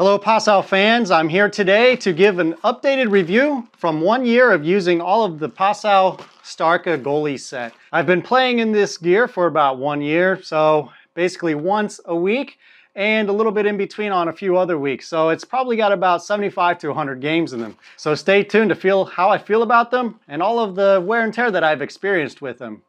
Hello Passau fans, I'm here today to give an updated review from 1 year of using all of the Passau Starke goalie set. I've been playing in this gear for about 1 year, so basically once a week and a little bit in between on a few other weeks. So it's probably got about 75 to 100 games in them. So stay tuned to feel how I feel about them and all of the wear and tear that I've experienced with them.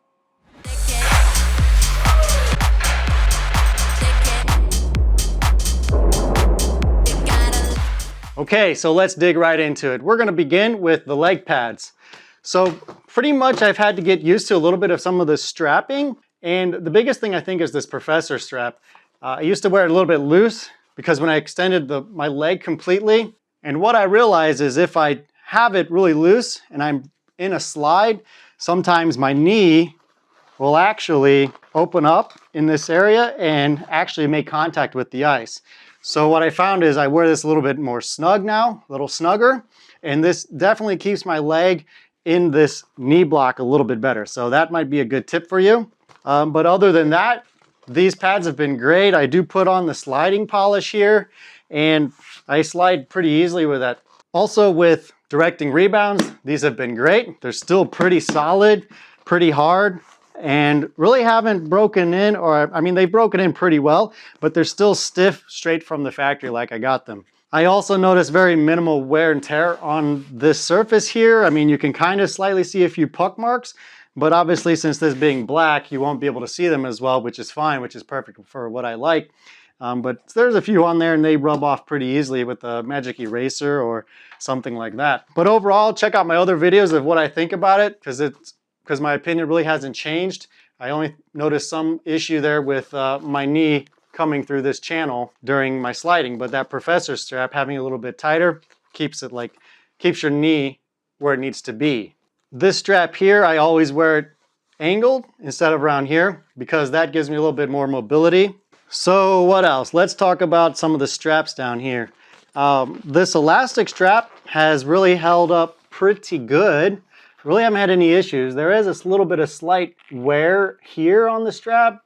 Okay, so let's dig right into it. We're going to begin with the leg pads. So pretty much I've had to get used to a little bit of some of the strapping, and the biggest thing I think is this professor strap. I used to wear it a little bit loose because when I extended my leg completely, and what I realize is if I have it really loose and I'm in a slide, sometimes my knee will actually open up in this area and actually make contact with the ice. So what I found is I wear this a little bit more snug now, a little snugger, and this definitely keeps my leg in this knee block a little bit better. So that might be a good tip for you. But other than that, these pads have been great. I do put on the sliding polish here, and I slide pretty easily with that. Also with directing rebounds, these have been great. They're still pretty solid, pretty hard, and really haven't broken in, or I mean they've broken in pretty well, but they're still stiff straight from the factory like I got them. I also noticed very minimal wear and tear on this surface here. I mean, you can kind of slightly see a few puck marks, but obviously since this being black, you won't be able to see them as well, which is fine, which is perfect for what I like. But there's a few on there and they rub off pretty easily with a magic eraser or something like that. But overall, check out my other videos of what I think about it, because my opinion really hasn't changed. I only noticed some issue there with my knee coming through this channel during my sliding, but that professor strap having a little bit tighter keeps your knee where it needs to be. This strap here, I always wear it angled instead of around here because that gives me a little bit more mobility. So what else? Let's talk about some of the straps down here. This elastic strap has really held up pretty good. Really haven't had any issues. There is a little bit of slight wear here on the strap,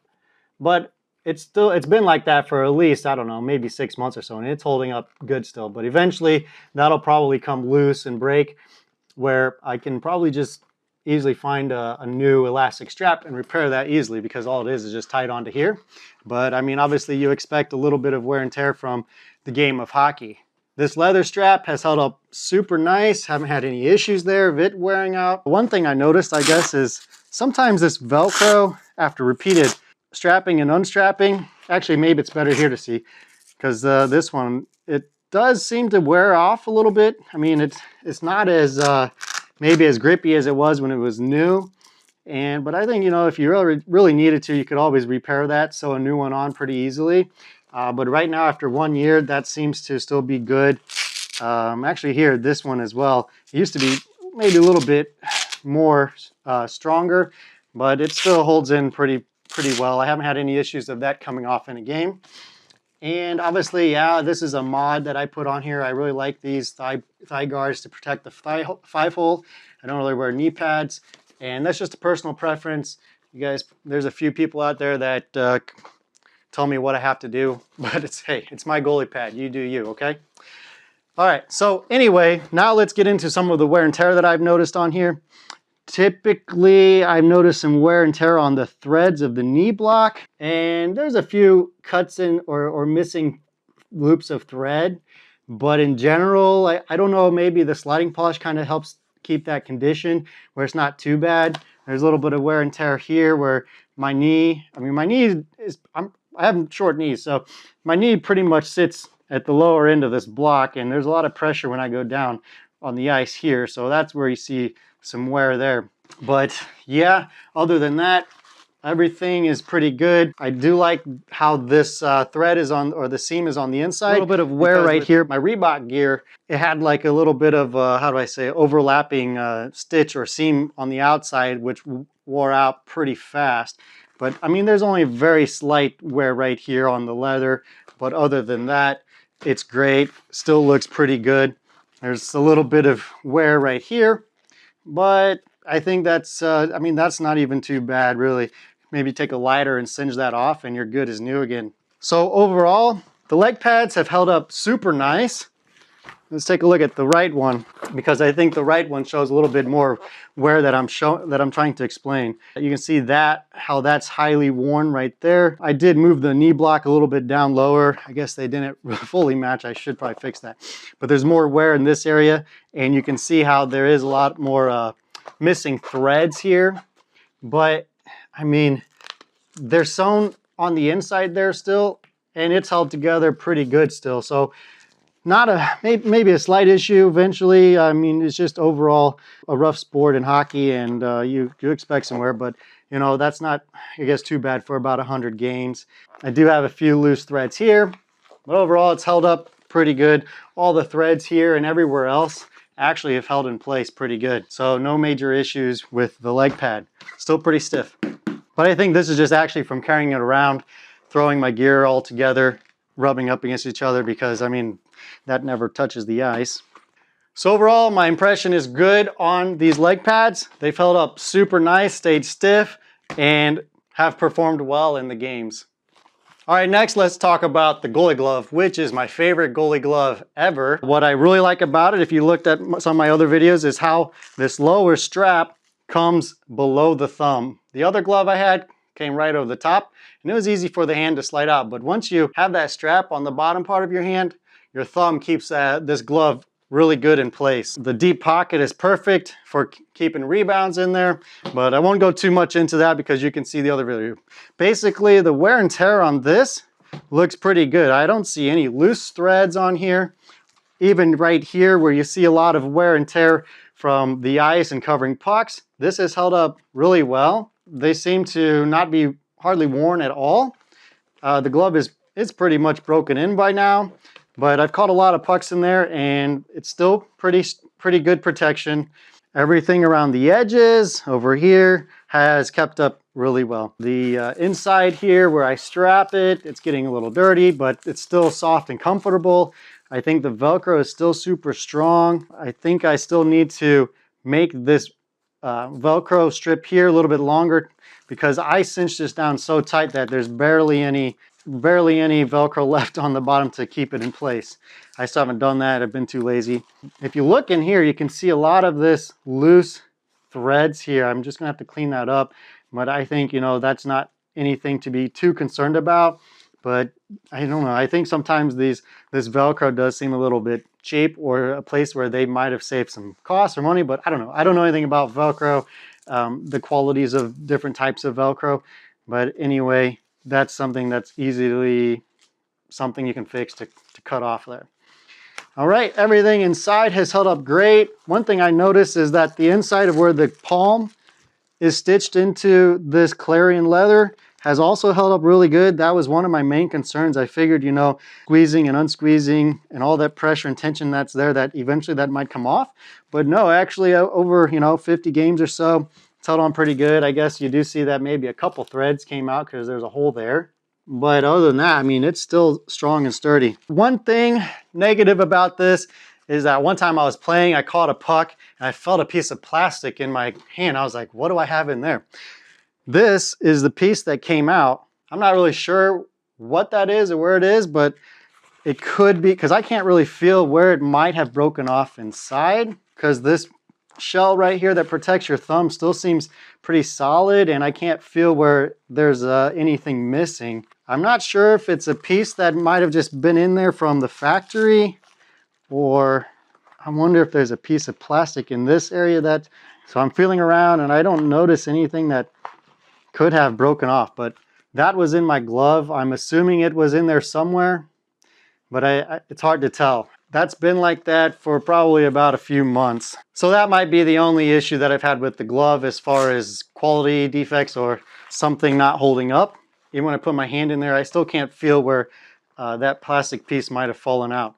but it's been like that for at least, I don't know, maybe 6 months or so, and it's holding up good still. But eventually that'll probably come loose and break, where I can probably just easily find a new elastic strap and repair that easily, because all it is just tied onto here. But I mean, obviously you expect a little bit of wear and tear from the game of hockey. This leather strap has held up super nice. Haven't had any issues there of it wearing out. One thing I noticed, I guess, is sometimes this Velcro, after repeated strapping and unstrapping, actually maybe it's better here to see, because this one, it does seem to wear off a little bit. I mean, it's not as maybe as grippy as it was when it was new. But I think, you know, if you really needed to, you could always repair that, sew a new one on pretty easily. But right now, after 1 year, that seems to still be good. Actually here, this one as well. It used to be maybe a little bit more stronger, but it still holds in pretty well. I haven't had any issues of that coming off in a game. And obviously, yeah, this is a mod that I put on here. I really like these thigh guards to protect the thigh hole. I don't really wear knee pads, and that's just a personal preference. You guys, there's a few people out there that tell me what I have to do, but hey, it's my goalie pad. You do you, okay? All right, so anyway, now let's get into some of the wear and tear that I've noticed on here. Typically, I've noticed some wear and tear on the threads of the knee block, and there's a few cuts in or missing loops of thread, but in general, I don't know, maybe the sliding polish kind of helps keep that condition where it's not too bad. There's a little bit of wear and tear here where my knee, I have short knees, so my knee pretty much sits at the lower end of this block, and there's a lot of pressure when I go down on the ice here, so that's where you see some wear there. But yeah, other than that, everything is pretty good. I do like how this thread is on, or the seam is on the inside. A little bit of wear right here. My Reebok gear, it had like a little bit of, how do I say, overlapping stitch or seam on the outside, which wore out pretty fast. But I mean, there's only very slight wear right here on the leather, but other than that, it's great. Still looks pretty good. There's a little bit of wear right here, but I think that's, I mean, that's not even too bad, really. Maybe take a lighter and singe that off and you're good as new again. So overall, The leg pads have held up super nice. Let's take a look at the right one, because I think the right one shows a little bit more wear that I'm trying to explain. You can see that, how that's highly worn right there. I did move the knee block a little bit down lower. I guess they didn't fully match. I should probably fix that. But there's more wear in this area, and you can see how there is a lot more missing threads here. But I mean, they're sewn on the inside there still, and it's held together pretty good still. So not maybe a slight issue eventually. I mean, it's just overall a rough sport in hockey, and you expect some wear, but you know, that's not, I guess, too bad for about 100 games. I do have a few loose threads here, but overall it's held up pretty good. All the threads here and everywhere else actually have held in place pretty good. So no major issues with the leg pad. Still pretty stiff. But I think this is just actually from carrying it around, throwing my gear all together, rubbing up against each other, because I mean, that never touches the ice. So overall, my impression is good on these leg pads. They've held up super nice, stayed stiff, and have performed well in the games. All right, next let's talk about the goalie glove, which is my favorite goalie glove ever. What I really like about it, if you looked at some of my other videos, is how this lower strap comes below the thumb. The other glove I had came right over the top, and it was easy for the hand to slide out. But once you have that strap on the bottom part of your hand, your thumb keeps this glove really good in place. The deep pocket is perfect for keeping rebounds in there, but I won't go too much into that because you can see the other video. Basically, the wear and tear on this looks pretty good. I don't see any loose threads on here. Even right here where you see a lot of wear and tear from the ice and covering pucks, this has held up really well. They seem to not be hardly worn at all. The glove is pretty much broken in by now, but I've caught a lot of pucks in there, and it's still pretty good protection. Everything around the edges over here has kept up really well. The inside here where I strap it, it's getting a little dirty, but it's still soft and comfortable. I think the Velcro is still super strong. I think I still need to make this Velcro strip here a little bit longer, because I cinched this down so tight that there's barely any Velcro left on the bottom to keep it in place. I still haven't done that. I've been too lazy. If you look in here, you can see a lot of this loose threads here. I'm just gonna have to clean that up, but I think, you know, that's not anything to be too concerned about. But I don't know, I think sometimes this Velcro does seem a little bit cheap, or a place where they might have saved some cost or money, but I don't know. I don't know anything about Velcro, the qualities of different types of Velcro, but anyway, that's something that's easily something you can fix to cut off there. All right, everything inside has held up great. One thing I noticed is that the inside of where the palm is stitched into this Clarion leather has also held up really good. That was one of my main concerns. I figured, you know, squeezing and unsqueezing and all that pressure and tension that's there, that eventually that might come off. But no, actually over, you know, 50 games or so, it's held on pretty good. I guess you do see that maybe a couple threads came out because there's a hole there. But other than that, I mean, it's still strong and sturdy. One thing negative about this is that one time I was playing, I caught a puck and I felt a piece of plastic in my hand. I was like, what do I have in there? This is the piece that came out. I'm not really sure what that is or where it is, but it could be, because I can't really feel where it might have broken off inside, because this shell right here that protects your thumb still seems pretty solid, and I can't feel where there's anything missing. I'm not sure if it's a piece that might have just been in there from the factory, or I wonder if there's a piece of plastic in this area that, so I'm feeling around and I don't notice anything that could have broken off, but that was in my glove. I'm assuming it was in there somewhere, but it's hard to tell. That's been like that for probably about a few months. So that might be the only issue that I've had with the glove as far as quality defects or something not holding up. Even when I put my hand in there, I still can't feel where that plastic piece might have fallen out.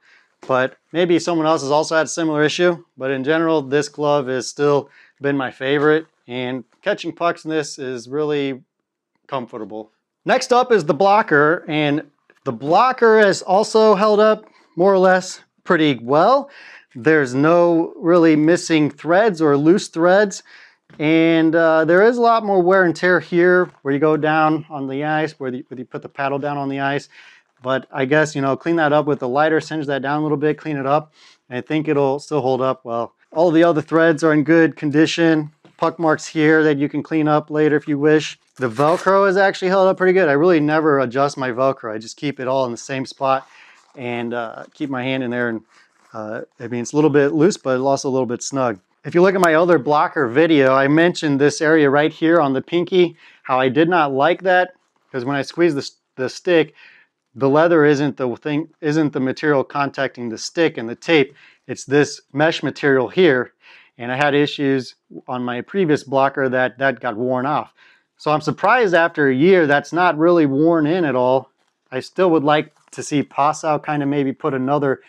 But maybe someone else has also had a similar issue. But in general, this glove has still been my favorite, and catching pucks in this is really comfortable. Next up is the blocker, and the blocker has also held up more or less pretty well. There's no really missing threads or loose threads, and there is a lot more wear and tear here where you go down on the ice, where you put the paddle down on the ice. But I guess, you know, clean that up with the lighter, singe that down a little bit, clean it up, and I think it'll still hold up well. All the other threads are in good condition. Puck marks here that you can clean up later if you wish. The Velcro is actually held up pretty good. I really never adjust my Velcro. I just keep it all in the same spot and keep my hand in there. And I mean, it's a little bit loose, but also a little bit snug. If you look at my other blocker video, I mentioned this area right here on the pinky, how I did not like that, because when I squeeze the stick, the leather isn't the material contacting the stick and the tape. It's this mesh material here. And I had issues on my previous blocker that got worn off. So I'm surprised after a year that's not really worn in at all. I still would like to see Passau kind of maybe put another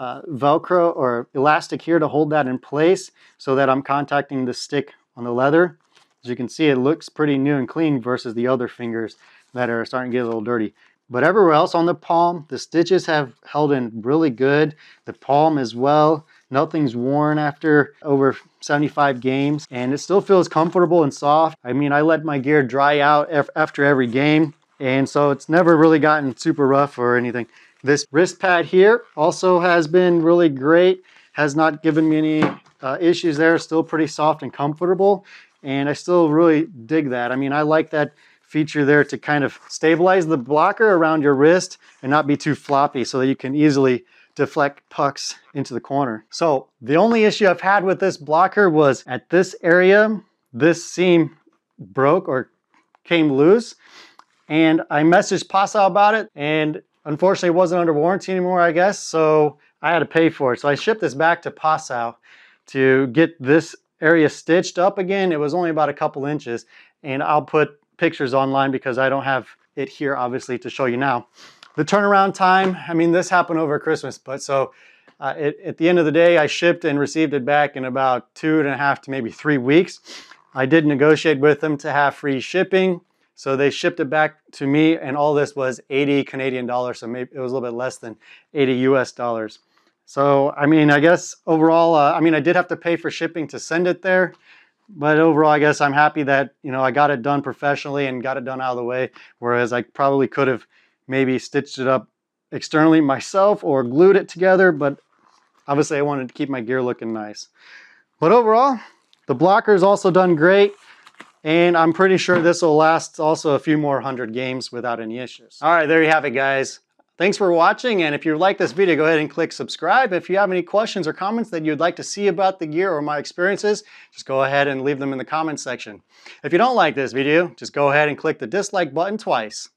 Velcro or elastic here to hold that in place so that I'm contacting the stick on the leather. As you can see, it looks pretty new and clean versus the other fingers that are starting to get a little dirty. But everywhere else on the palm, the stitches have held in really good. The palm as well. Nothing's worn after over 75 games, and it still feels comfortable and soft. I mean, I let my gear dry out after every game, and so it's never really gotten super rough or anything. This wrist pad here also has been really great. Has not given me any issues there. Still pretty soft and comfortable, and I still really dig that. I mean, I like that feature there to kind of stabilize the blocker around your wrist and not be too floppy so that you can easily deflect pucks into the corner. So the only issue I've had with this blocker was at this area, this seam broke or came loose, and I messaged Passau about it, and unfortunately it wasn't under warranty anymore, I guess, so I had to pay for it. So I shipped this back to Passau to get this area stitched up again. It was only about a couple inches, and I'll put pictures online because I don't have it here obviously to show you now. The turnaround time, I mean, this happened over Christmas, but so at the end of the day, I shipped and received it back in about 2.5 to maybe 3 weeks. I did negotiate with them to have free shipping, so they shipped it back to me, and all this was 80 Canadian dollars, so maybe it was a little bit less than 80 US dollars. So, I mean, I guess overall, I mean, I did have to pay for shipping to send it there, but overall, I guess I'm happy that, you know, I got it done professionally and got it done out of the way, whereas I probably could have maybe stitched it up externally myself or glued it together, but obviously I wanted to keep my gear looking nice. But overall, the blocker's also done great, and I'm pretty sure this will last also a few more 100 games without any issues. All right, there you have it, guys. Thanks for watching, and if you like this video, go ahead and click subscribe. If you have any questions or comments that you'd like to see about the gear or my experiences, just go ahead and leave them in the comments section. If you don't like this video, just go ahead and click the dislike button twice.